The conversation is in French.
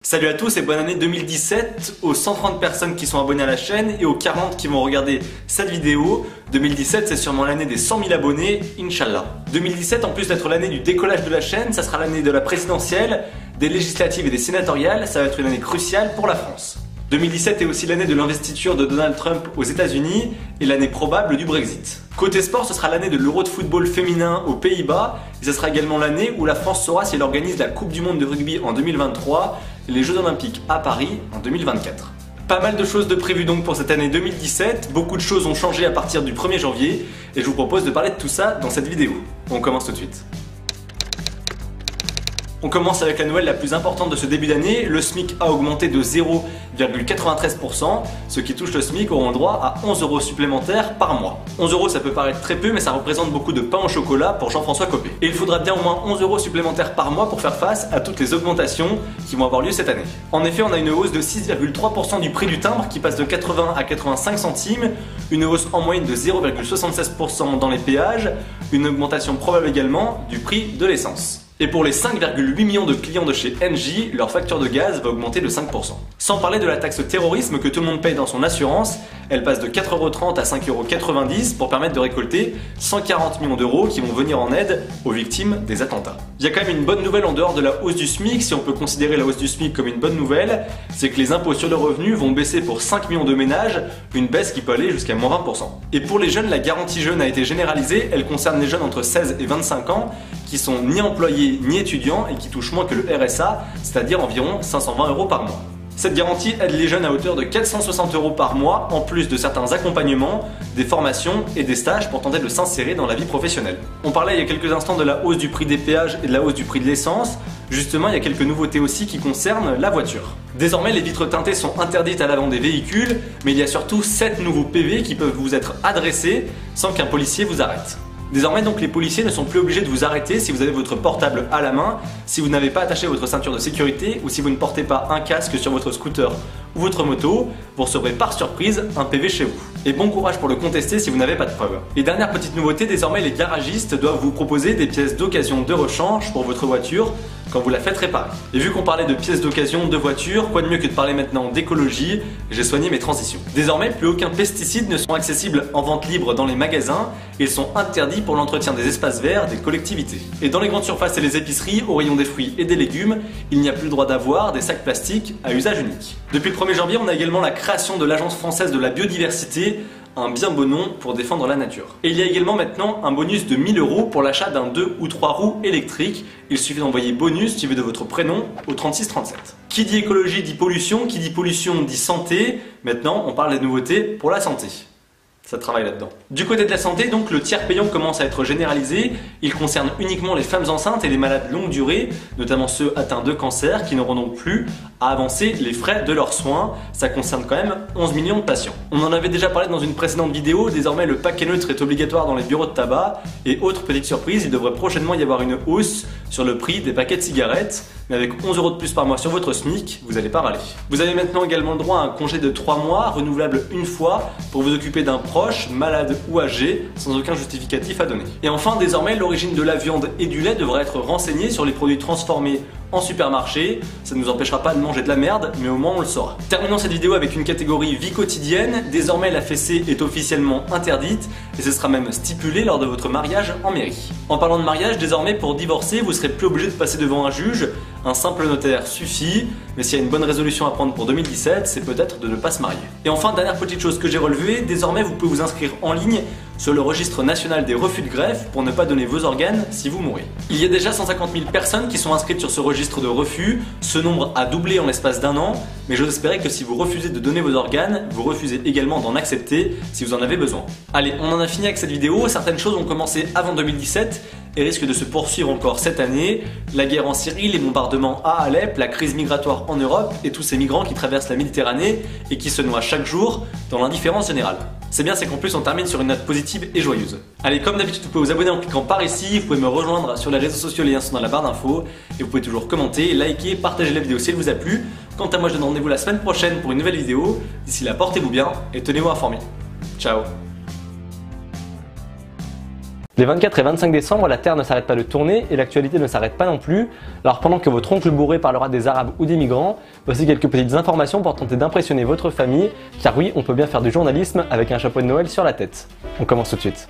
Salut à tous et bonne année 2017 aux 130 personnes qui sont abonnées à la chaîne et aux 40 qui vont regarder cette vidéo. 2017 c'est sûrement l'année des 100 000 abonnés, Inch'Allah. 2017 en plus d'être l'année du décollage de la chaîne, ça sera l'année de la présidentielle, des législatives et des sénatoriales, ça va être une année cruciale pour la France. 2017 est aussi l'année de l'investiture de Donald Trump aux États-Unis et l'année probable du Brexit. Côté sport, ce sera l'année de l'Euro de football féminin aux Pays-Bas et ce sera également l'année où la France saura si elle organise la Coupe du Monde de rugby en 2023 et les Jeux Olympiques à Paris en 2024. Pas mal de choses de prévues donc pour cette année 2017, beaucoup de choses ont changé à partir du 1er janvier et je vous propose de parler de tout ça dans cette vidéo. On commence tout de suite. On commence avec la nouvelle la plus importante de ce début d'année, le SMIC a augmenté de 0,93%, ceux qui touchent le SMIC auront droit à 11 € supplémentaires par mois. 11 € ça peut paraître très peu mais ça représente beaucoup de pain au chocolat pour Jean-François Copé. Et il faudra bien au moins 11 € supplémentaires par mois pour faire face à toutes les augmentations qui vont avoir lieu cette année. En effet on a une hausse de 6,3% du prix du timbre qui passe de 80 à 85 centimes, une hausse en moyenne de 0,76% dans les péages, une augmentation probable également du prix de l'essence. Et pour les 5,8 millions de clients de chez Engie, leur facture de gaz va augmenter de 5%. Sans parler de la taxe terrorisme que tout le monde paye dans son assurance, elle passe de 4,30 € à 5,90 € pour permettre de récolter 140 millions d'euros qui vont venir en aide aux victimes des attentats. Il y a quand même une bonne nouvelle en dehors de la hausse du SMIC, si on peut considérer la hausse du SMIC comme une bonne nouvelle, c'est que les impôts sur le revenu vont baisser pour 5 millions de ménages, une baisse qui peut aller jusqu'à moins 20%. Et pour les jeunes, la garantie jeune a été généralisée, elle concerne les jeunes entre 16 et 25 ans qui sont ni employés ni étudiants et qui touchent moins que le RSA, c'est-à-dire environ 520 € par mois. Cette garantie aide les jeunes à hauteur de 460 € par mois, en plus de certains accompagnements, des formations et des stages pour tenter de s'insérer dans la vie professionnelle. On parlait il y a quelques instants de la hausse du prix des péages et de la hausse du prix de l'essence. Justement, il y a quelques nouveautés aussi qui concernent la voiture. Désormais, les vitres teintées sont interdites à l'avant des véhicules, mais il y a surtout 7 nouveaux PV qui peuvent vous être adressés sans qu'un policier vous arrête. Désormais donc les policiers ne sont plus obligés de vous arrêter si vous avez votre portable à la main, si vous n'avez pas attaché votre ceinture de sécurité ou si vous ne portez pas un casque sur votre scooter ou votre moto, vous recevrez par surprise un PV chez vous. Et bon courage pour le contester si vous n'avez pas de preuves. Et dernière petite nouveauté, désormais les garagistes doivent vous proposer des pièces d'occasion de rechange pour votre voiture quand vous la faites réparer. Et vu qu'on parlait de pièces d'occasion de voiture, quoi de mieux que de parler maintenant d'écologie, j'ai soigné mes transitions. Désormais, plus aucun pesticide ne sont accessibles en vente libre dans les magasins, ils sont interdits pour l'entretien des espaces verts des collectivités. Et dans les grandes surfaces et les épiceries, au rayon des fruits et des légumes, il n'y a plus le droit d'avoir des sacs plastiques à usage unique. Depuis le 1er janvier, on a également la création de l'Agence française de la biodiversité, un bien beau nom pour défendre la nature. Et il y a également maintenant un bonus de 1000 € pour l'achat d'un 2 ou 3 roues électrique. Il suffit d'envoyer bonus suivi de votre prénom au 3637. Qui dit écologie dit pollution, qui dit pollution dit santé. Maintenant, on parle des nouveautés pour la santé. Ça travaille là-dedans. Du côté de la santé, donc, le tiers payant commence à être généralisé. Il concerne uniquement les femmes enceintes et les malades longue durée, notamment ceux atteints de cancer, qui n'auront donc plus à avancer les frais de leurs soins. Ça concerne quand même 11 millions de patients. On en avait déjà parlé dans une précédente vidéo, désormais le paquet neutre est obligatoire dans les bureaux de tabac. Et autre petite surprise, il devrait prochainement y avoir une hausse sur le prix des paquets de cigarettes. Mais avec 11 € de plus par mois sur votre SMIC, vous n'allez pas râler. Vous avez maintenant également le droit à un congé de 3 mois, renouvelable une fois, pour vous occuper d'un proche, malade ou âgé, sans aucun justificatif à donner. Et enfin, désormais, l'origine de la viande et du lait devra être renseignée sur les produits transformés en supermarché. Ça ne nous empêchera pas de manger de la merde, mais au moins on le saura. Terminons cette vidéo avec une catégorie vie quotidienne. Désormais, la fessée est officiellement interdite et ce sera même stipulé lors de votre mariage en mairie. En parlant de mariage, désormais, pour divorcer, vous serez plus obligé de passer devant un juge. Un simple notaire suffit, mais s'il y a une bonne résolution à prendre pour 2017, c'est peut-être de ne pas se marier. Et enfin, dernière petite chose que j'ai relevée, désormais vous pouvez vous inscrire en ligne sur le registre national des refus de greffe pour ne pas donner vos organes si vous mourrez. Il y a déjà 150 000 personnes qui sont inscrites sur ce registre de refus, ce nombre a doublé en l'espace d'un an, mais j'ose espérer que si vous refusez de donner vos organes, vous refusez également d'en accepter si vous en avez besoin. Allez, on en a fini avec cette vidéo, certaines choses ont commencé avant 2017 et risquent de se poursuivre encore cette année. La guerre en Syrie, les bombardements à Alep, la crise migratoire en Europe et tous ces migrants qui traversent la Méditerranée et qui se noient chaque jour dans l'indifférence générale. C'est bien, c'est qu'en plus on termine sur une note positive et joyeuse. Allez, comme d'habitude, vous pouvez vous abonner en cliquant par ici, vous pouvez me rejoindre sur les réseaux sociaux, les liens sont dans la barre d'infos et vous pouvez toujours commenter, liker, partager la vidéo si elle vous a plu. Quant à moi, je donne rendez-vous la semaine prochaine pour une nouvelle vidéo. D'ici là, portez-vous bien et tenez-vous informés. Ciao. Les 24 et 25 décembre, la Terre ne s'arrête pas de tourner et l'actualité ne s'arrête pas non plus. Alors pendant que votre oncle bourré parlera des Arabes ou des migrants, voici quelques petites informations pour tenter d'impressionner votre famille, car oui, on peut bien faire du journalisme avec un chapeau de Noël sur la tête. On commence tout de suite.